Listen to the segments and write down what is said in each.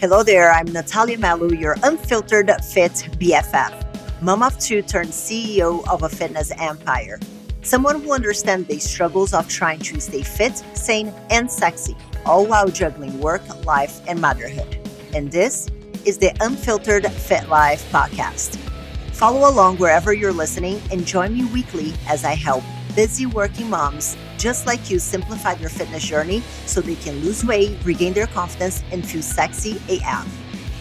Hello there, I'm Nathalia Melo, your unfiltered fit BFF, mom of two turned CEO of a fitness empire. Someone who understands the struggles of trying to stay fit, sane, and sexy, all while juggling work, life, and motherhood. And this is the Unfiltered Fit Life podcast. Follow along wherever you're listening and join me weekly as I help busy working moms just like you simplify their fitness journey so they can lose weight, regain their confidence, and feel sexy AF.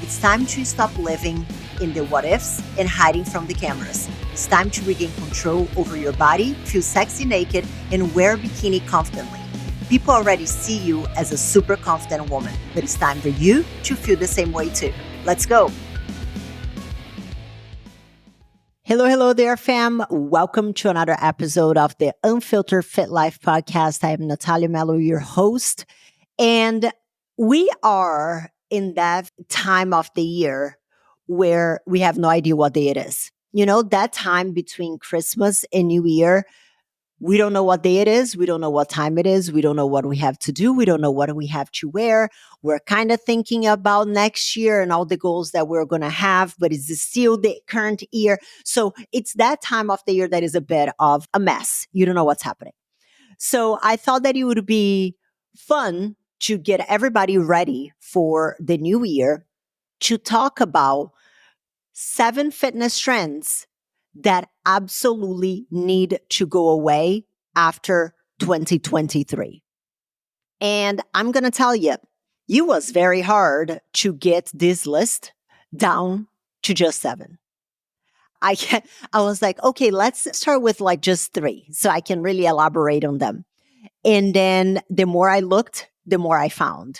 It's time to stop living in the what ifs and hiding from the cameras. It's time to regain control over your body, feel sexy naked, and wear a bikini confidently. People already see you as a super confident woman, but it's time for you to feel the same way too. Let's go. Hello there, fam. Welcome to another episode of the Unfiltered Fit Life podcast. I am Nathalia Melo, your host, and we are in that time of the year where we have no idea what day it is. You know, that time between Christmas and New Year, we don't know what day it is. We don't know what time it is. We don't know what we have to do. We don't know what we have to wear. We're kind of thinking about next year and all the goals that we're going to have, but is it still the current year? So it's that time of the year that is a bit of a mess. You don't know what's happening. So I thought that it would be fun to get everybody ready for the new year to talk about 7 fitness trends that absolutely need to go away after 2023. And I'm going to tell you, it was very hard to get this list down to just 7. I was like, okay, let's start with like just 3 so I can really elaborate on them. And then the more I looked, the more I found.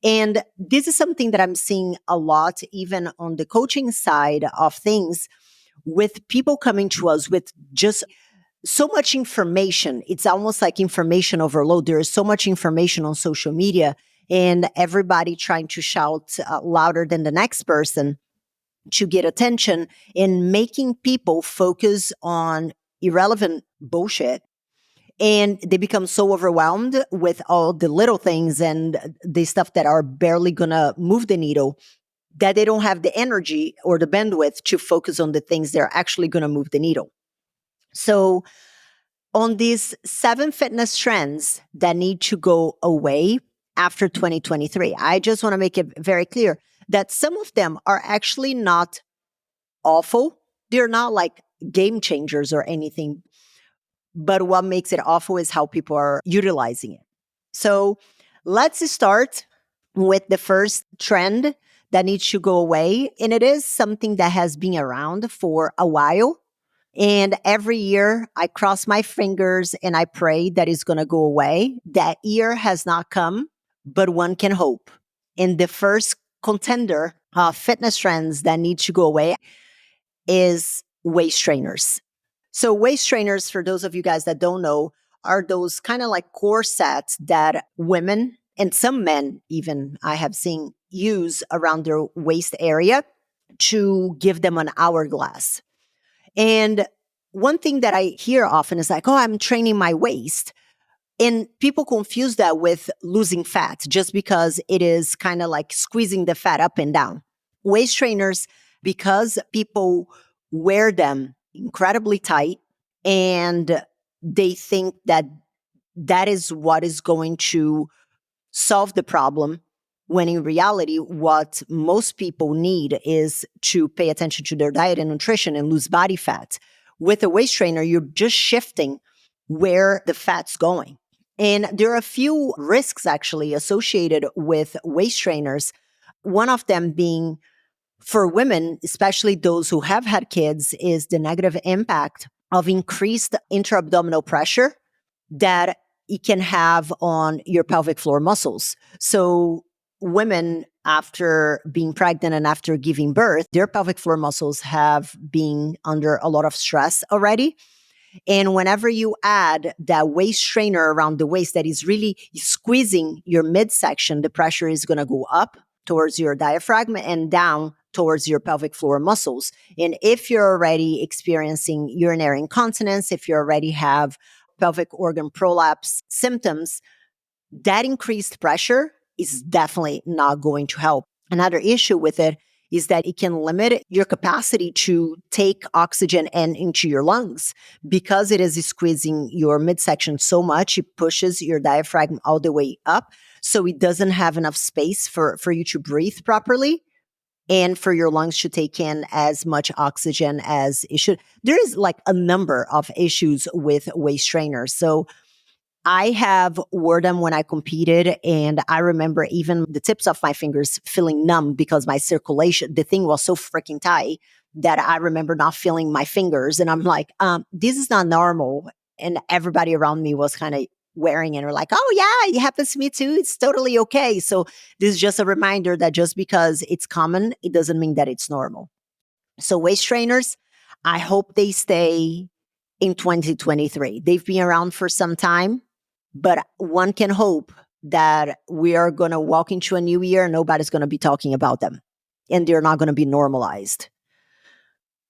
And this is something that I'm seeing a lot, even on the coaching side of things, with people coming to us with just so much information. It's almost like information overload. There is so much information on social media and everybody trying to shout louder than the next person to get attention and making people focus on irrelevant bullshit. And they become so overwhelmed with all the little things and the stuff that are barely going to move the needle that they don't have the energy or the bandwidth to focus on the things that are actually going to move the needle. So on these 7 fitness trends that need to go away after 2023, I just want to make it very clear that some of them are actually not awful. They're not like game changers or anything. But what makes it awful is how people are utilizing it. So let's start with the first trend that needs to go away. And it is something that has been around for a while. And every year I cross my fingers and I pray that it's going to go away. That year has not come, but one can hope. And the first contender of fitness trends that need to go away is waist trainers. So waist trainers, for those of you guys that don't know, are those kind of like corsets that women and some men even I have seen use around their waist area to give them an hourglass. And one thing that I hear often is like, oh, I'm training my waist. And people confuse that with losing fat just because it is kind of like squeezing the fat up and down. Waist trainers, because people wear them incredibly tight and they think that that is what is going to solve the problem, when in reality, what most people need is to pay attention to their diet and nutrition and lose body fat. With a waist trainer, you're just shifting where the fat's going. And there are a few risks actually associated with waist trainers. One of them being for women, especially those who have had kids, is the negative impact of increased intra-abdominal pressure that it can have on your pelvic floor muscles. So women, after being pregnant and after giving birth, their pelvic floor muscles have been under a lot of stress already. And whenever you add that waist trainer around the waist that is really squeezing your midsection, the pressure is going to go up towards your diaphragm and down towards your pelvic floor muscles. And if you're already experiencing urinary incontinence, if you already have pelvic organ prolapse symptoms, that increased pressure is definitely not going to help. Another issue with it is that it can limit your capacity to take oxygen into your lungs because it is squeezing your midsection so much. It pushes your diaphragm all the way up. So it doesn't have enough space for you to breathe properly and for your lungs to take in as much oxygen as it should. There is like a number of issues with waist trainers. So I have wore them when I competed, and I remember even the tips of my fingers feeling numb because my circulation, the thing was so freaking tight that I remember not feeling my fingers. And I'm like, this is not normal. And everybody around me was kind of wearing it or like, oh yeah, it happens to me too. It's totally okay. So this is just a reminder that just because it's common, it doesn't mean that it's normal. So waist trainers, I hope they stay in 2023. They've been around for some time, but one can hope that we are going to walk into a new year and nobody's going to be talking about them and they're not going to be normalized.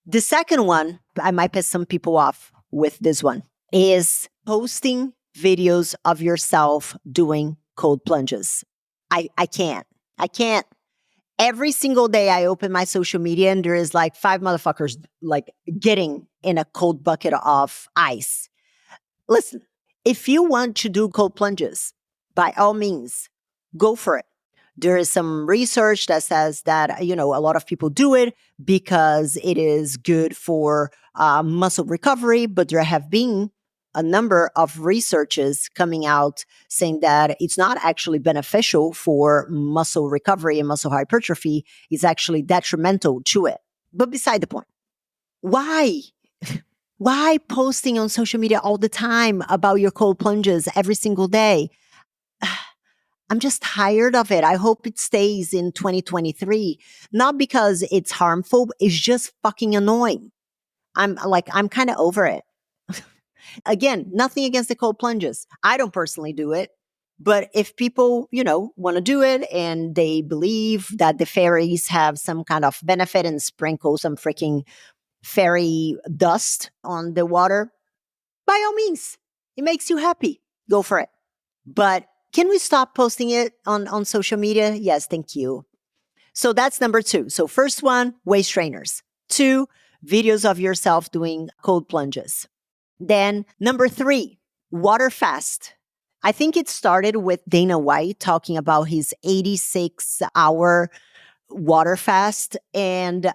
The second one, I might piss some people off with this one, is posting videos of yourself doing cold plunges. I can't. I can't. Every single day I open my social media and there is like 5 motherfuckers like getting in a cold bucket of ice. Listen, if you want to do cold plunges, by all means, go for it. There is some research that says that, a lot of people do it because it is good for muscle recovery, but there have been a number of researches coming out saying that it's not actually beneficial for muscle recovery and muscle hypertrophy. It's actually detrimental to it. But beside the point, why? Why posting on social media all the time about your cold plunges every single day? I'm just tired of it. I hope it stays in 2023. Not because it's harmful, it's just fucking annoying. I'm kind of over it. Again, nothing against the cold plunges. I don't personally do it. But if people, want to do it and they believe that the fairies have some kind of benefit and sprinkle some freaking fairy dust on the water, by all means, it makes you happy. Go for it. But can we stop posting it on social media? Yes, thank you. So that's number 2. So first one, waist trainers. 2, videos of yourself doing cold plunges. Then number 3, water fast. I think it started with Dana White talking about his 86-hour water fast. And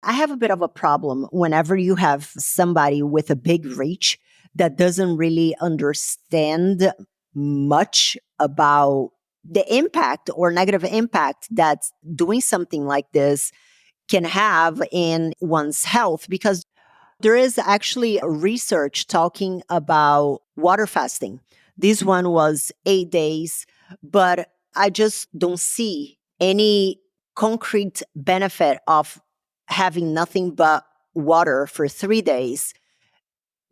I have a bit of a problem whenever you have somebody with a big reach that doesn't really understand much about the impact or negative impact that doing something like this can have in one's health, because there is actually research talking about water fasting. This one was 8 days, but I just don't see any concrete benefit of having nothing but water for 3 days,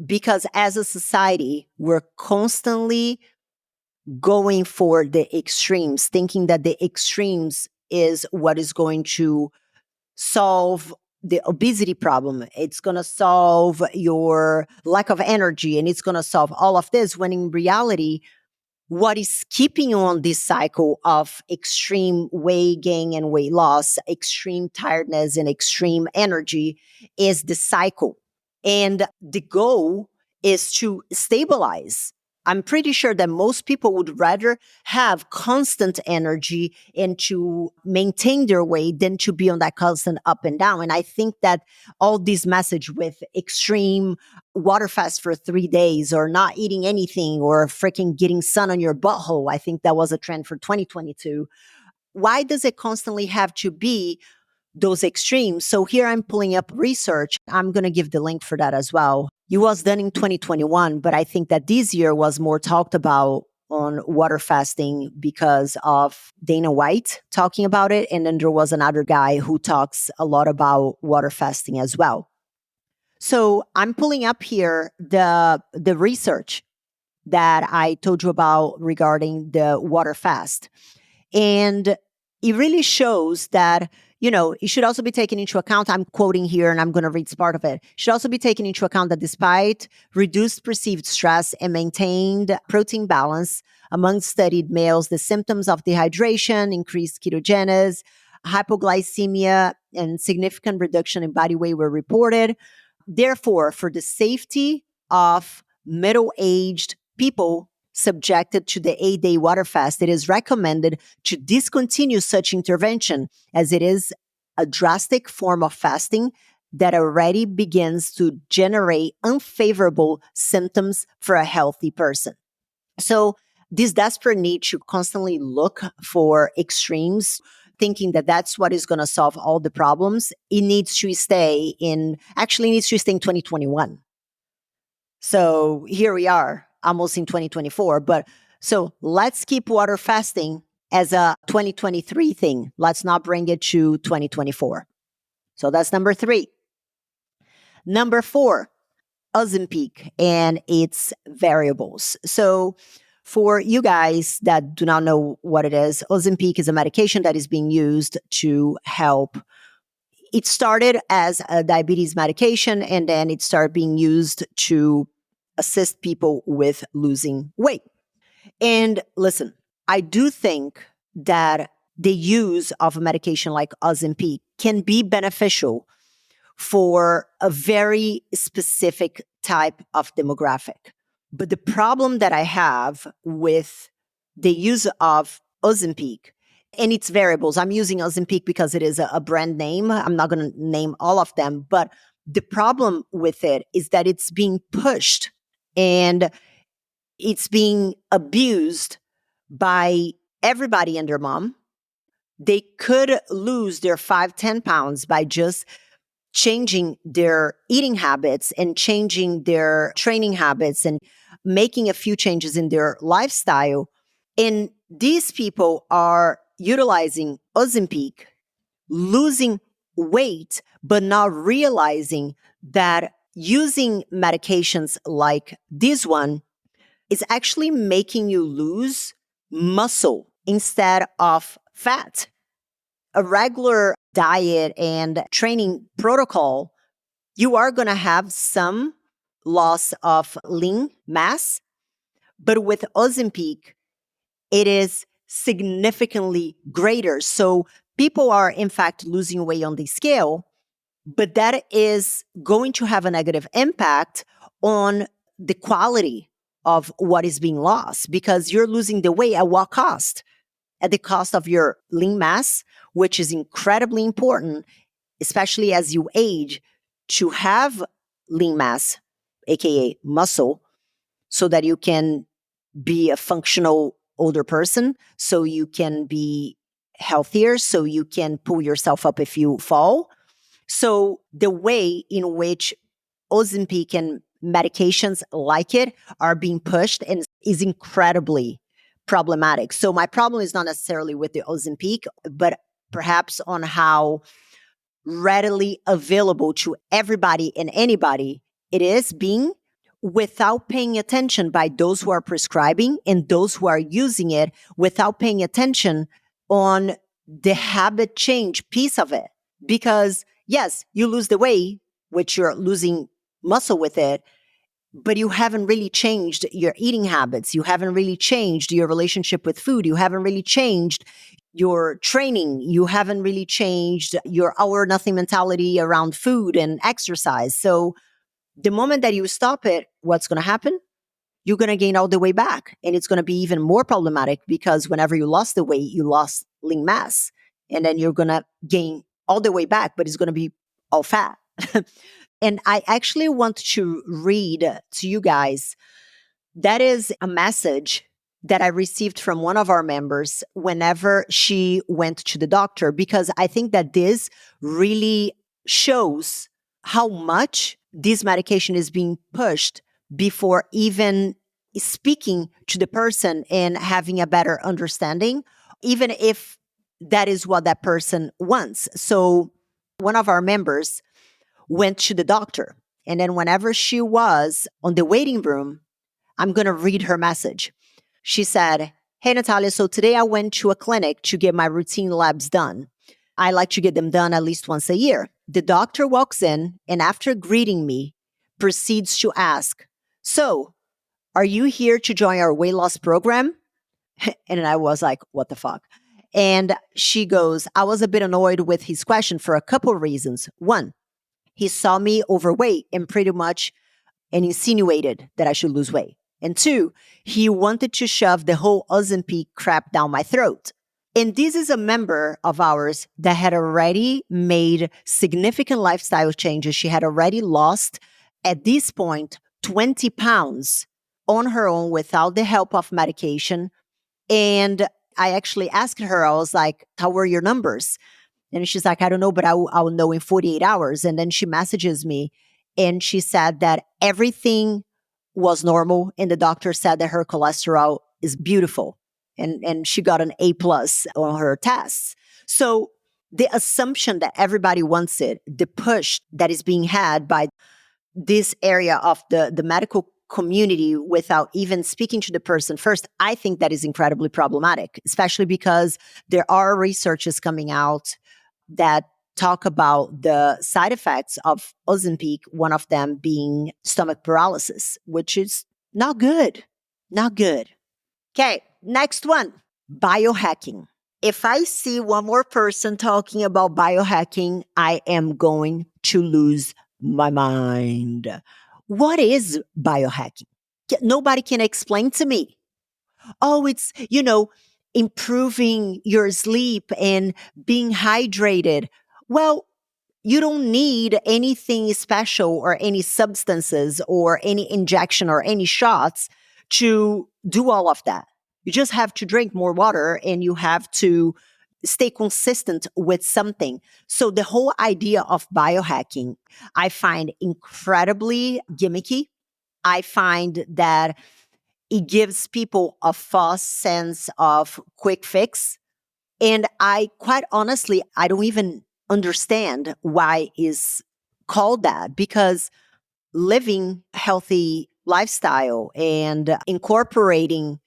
because as a society, we're constantly going for the extremes, thinking that the extremes is what is going to solve the obesity problem. It's going to solve your lack of energy and it's going to solve all of this, when in reality, what is keeping you on this cycle of extreme weight gain and weight loss, extreme tiredness and extreme energy is the cycle. And the goal is to stabilize. I'm pretty sure that most people would rather have constant energy and to maintain their weight than to be on that constant up and down. And I think that all this message with extreme water fast for 3 days or not eating anything or freaking getting sun on your butthole, I think that was a trend for 2022. Why does it constantly have to be those extremes? So here I'm pulling up research. I'm going to give the link for that as well. It was done in 2021, but I think that this year was more talked about on water fasting because of Dana White talking about it. And then there was another guy who talks a lot about water fasting as well. So I'm pulling up here the research that I told you about regarding the water fast. And it really shows that, it should also be taken into account. I'm quoting here and I'm going to read part of it. It should also be taken into account that despite reduced perceived stress and maintained protein balance among studied males, the symptoms of dehydration, increased ketogenesis, Hypoglycemia and significant reduction in body weight were reported. Therefore, for the safety of middle-aged people subjected to the 8-day water fast, it is recommended to discontinue such intervention, as it is a drastic form of fasting that already begins to generate unfavorable symptoms for a healthy person. So, this desperate need to constantly look for extremes, thinking that that's what is going to solve all the problems, it needs to stay in, actually needs to stay in 2021. So here we are, almost in 2024. But so let's keep water fasting as a 2023 thing. Let's not bring it to 2024. So that's number 3. Number 4, Ozempic and its variables. So for you guys that do not know what it is, Ozempic is a medication that is being used to help. It started as a diabetes medication, and then it started being used to assist people with losing weight. And listen, I do think that the use of a medication like Ozempic can be beneficial for a very specific type of demographic. But the problem that I have with the use of Ozempic and its variables, I'm using Ozempic because it is a brand name. I'm not going to name all of them, but the problem with it is that it's being pushed and it's being abused by everybody and their mom. They could lose their 5-10 pounds by just changing their eating habits and changing their training habits and making a few changes in their lifestyle. And these people are utilizing Ozempic, losing weight, but not realizing that using medications like this one is actually making you lose muscle instead of fat. A regular diet and training protocol, you are going to have some loss of lean mass, but with Ozempic, it is significantly greater. So people are, in fact, losing weight on the scale, but that is going to have a negative impact on the quality of what is being lost, because you're losing the weight at what cost? At the cost of your lean mass, which is incredibly important, especially as you age, to have lean mass, aka muscle, so that you can be a functional older person, so you can be healthier, so you can pull yourself up if you fall. So the way in which Ozempic and medications like it are being pushed and is incredibly problematic. So my problem is not necessarily with the Ozempic, but perhaps on how readily available to everybody and anybody it is being, without paying attention by those who are prescribing and those who are using it, without paying attention on the habit change piece of it. Because yes, you lose the weight, which you're losing muscle with it, but you haven't really changed your eating habits. You haven't really changed your relationship with food. You haven't really changed your training. You haven't really changed your all or nothing mentality around food and exercise. So the moment that you stop it, what's going to happen? You're going to gain all the way back. And it's going to be even more problematic, because whenever you lost the weight, you lost lean mass. And then you're going to gain all the way back, but it's going to be all fat. And I actually want to read to you guys, that is a message that I received from one of our members whenever she went to the doctor, because I think that this really shows how much this medication is being pushed before even speaking to the person and having a better understanding, even if that is what that person wants. So one of our members went to the doctor, and then whenever she was on the waiting room, I'm going to read her message. She said, "Hey, Nathalia, so today I went to a clinic to get my routine labs done. I like to get them done at least once a year. The doctor walks in and after greeting me, proceeds to ask, 'So, are you here to join our weight loss program?' And I was like, what the fuck? And she goes, I was a bit annoyed with his question for a couple of reasons. One, he saw me overweight and pretty much and insinuated that I should lose weight. And two, he wanted to shove the whole Ozempic crap down my throat. And this is a member of ours that had already made significant lifestyle changes. She had already lost, at this point, 20 pounds on her own without the help of medication. And I actually asked her, I was like, how were your numbers? And she's like, I don't know, but I'll know in 48 hours. And then she messages me and she said that everything was normal. And the doctor said that her cholesterol is beautiful. And she got an A plus on her tests. So the assumption that everybody wants it, the push that is being had by this area of the medical community without even speaking to the person first, I think that is incredibly problematic, especially because there are researches coming out that talk about the side effects of Ozempic, one of them being stomach paralysis, which is not good. Not good. Okay, next one, biohacking. If I see one more person talking about biohacking, I am going to lose my mind. What is biohacking? Nobody can explain to me. Oh, it's, improving your sleep and being hydrated. Well, you don't need anything special or any substances or any injection or any shots to do all of that. You just have to drink more water and you have to stay consistent with something. So the whole idea of biohacking, I find incredibly gimmicky. I find that it gives people a false sense of quick fix. And I quite honestly, I don't even understand why is called that, because living healthy lifestyle and incorporating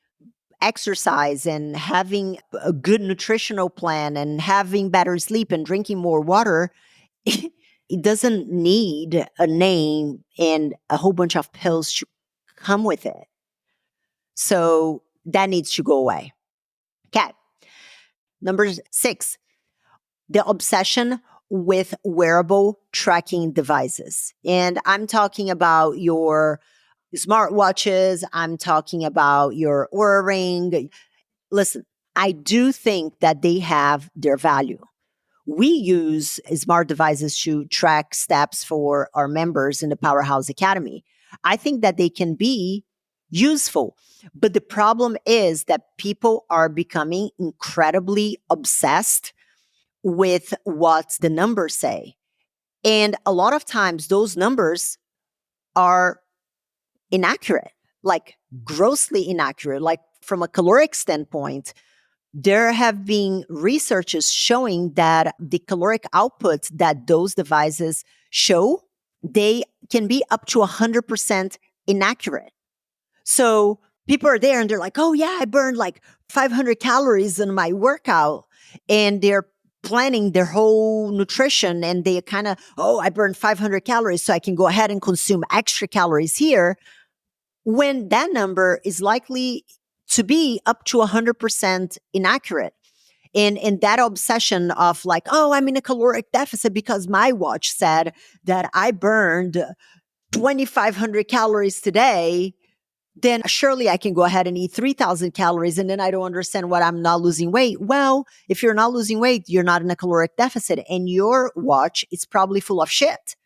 exercise and having a good nutritional plan and having better sleep and drinking more water, it doesn't need a name and a whole bunch of pills to come with it. So that needs to go away. Okay. Number 6, the obsession with wearable tracking devices. And I'm talking about your smartwatches. I'm talking about your Oura Ring. Listen, I do think that they have their value. We use smart devices to track steps for our members in the Powerhouse Academy. I think that they can be useful. But the problem is that people are becoming incredibly obsessed with what the numbers say. And a lot of times those numbers are inaccurate, like grossly inaccurate. Like from a caloric standpoint, there have been researches showing that the caloric output that those devices show, they can be up to 100% inaccurate. So people are there and they're like, oh yeah, I burned like 500 calories in my workout. And they're planning their whole nutrition and they kind of, oh, I burned 500 calories, so I can go ahead and consume extra calories here, when that number is likely to be up to 100% inaccurate. And that obsession of like, oh, I'm in a caloric deficit because my watch said that I burned 2,500 calories today, then surely I can go ahead and eat 3,000 calories. And then I don't understand why I'm not losing weight. Well, if you're not losing weight, you're not in a caloric deficit and your watch is probably full of shit.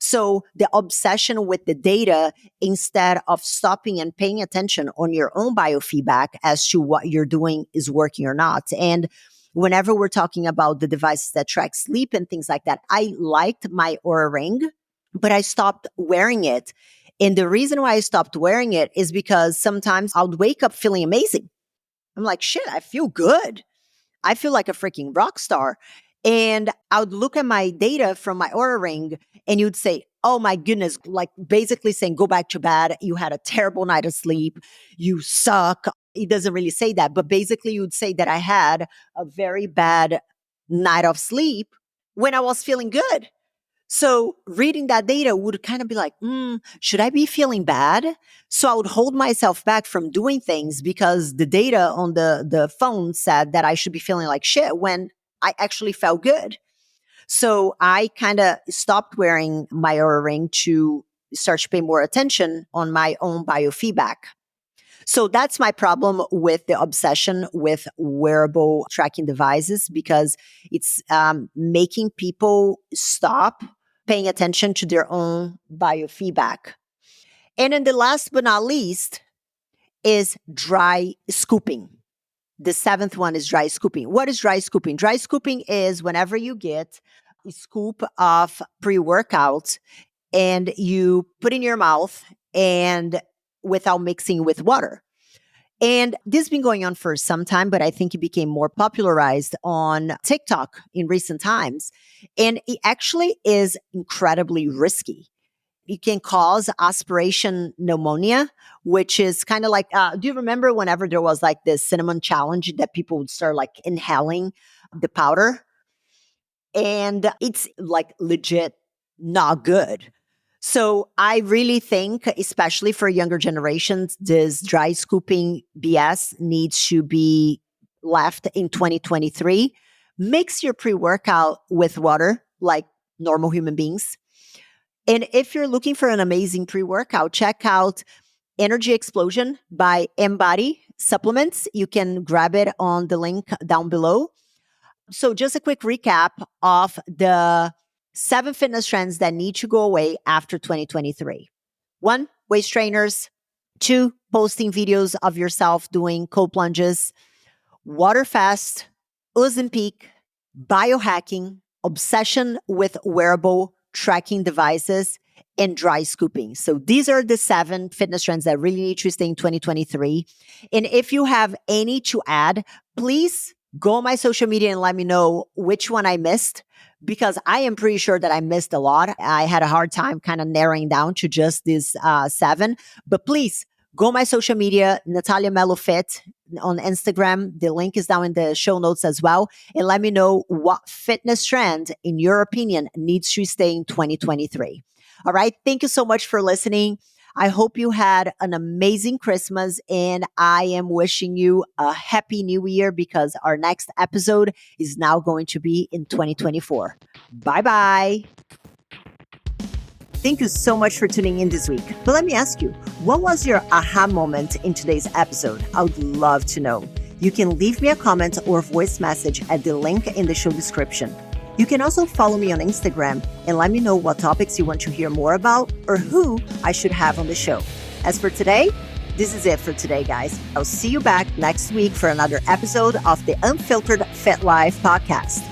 So the obsession with the data, instead of stopping and paying attention on your own biofeedback as to what you're doing is working or not. And whenever we're talking about the devices that track sleep and things like that, I liked my Oura Ring, but I stopped wearing it. And the reason why I stopped wearing it is because sometimes I would wake up feeling amazing. I'm like, shit, I feel good. I feel like a freaking rock star. And I would look at my data from my Oura Ring and you'd say, oh my goodness, like basically saying, go back to bed. You had a terrible night of sleep. You suck. It doesn't really say that, but basically you'd say that I had a very bad night of sleep when I was feeling good. So reading that data would kind of be like, should I be feeling bad? So I would hold myself back from doing things because the data on the phone said that I should be feeling like shit when I actually felt good. So I kind of stopped wearing my Oura ring to start to pay more attention on my own biofeedback. So that's my problem with the obsession with wearable tracking devices, because it's making people stop paying attention to their own biofeedback. And then the last but not least is dry scooping. The seventh one is dry scooping. What is dry scooping? Dry scooping is whenever you get a scoop of pre-workout and you put in your mouth and without mixing with water. And this has been going on for some time, but I think it became more popularized on TikTok in recent times. And it actually is incredibly risky. It can cause aspiration pneumonia, which is kind of like, do you remember whenever there was like this cinnamon challenge that people would start like inhaling the powder? And it's like legit not good. So I really think, especially for younger generations, this dry scooping BS needs to be left in 2023. Mix your pre-workout with water like normal human beings. And if you're looking for an amazing pre-workout, check out Energy Explosion by Embody Supplements. You can grab it on the link down below. So just a quick recap of the 7 fitness trends that need to go away after 2023. 1, waist trainers. 2, posting videos of yourself doing cold plunges. Water fast, Ozempic, biohacking, obsession with wearable tracking devices, and dry scooping. So these are the 7 fitness trends that really need to stay in 2023. And if you have any to add, please go on my social media and let me know which one I missed, because I am pretty sure that I missed a lot. I had a hard time kind of narrowing down to just these 7. But please go on my social media, Nathalia Melo Fit on Instagram. The link is down in the show notes as well. And let me know what fitness trend, in your opinion, needs to stay in 2023. All right. Thank you so much for listening. I hope you had an amazing Christmas, and I am wishing you a happy new year, because our next episode is now going to be in 2024. Bye-bye. Thank you so much for tuning in this week. But let me ask you, what was your aha moment in today's episode? I would love to know. You can leave me a comment or voice message at the link in the show description. You can also follow me on Instagram and let me know what topics you want to hear more about or who I should have on the show. As for today, this is it for today, guys. I'll see you back next week for another episode of the Unfiltered Fit Life podcast.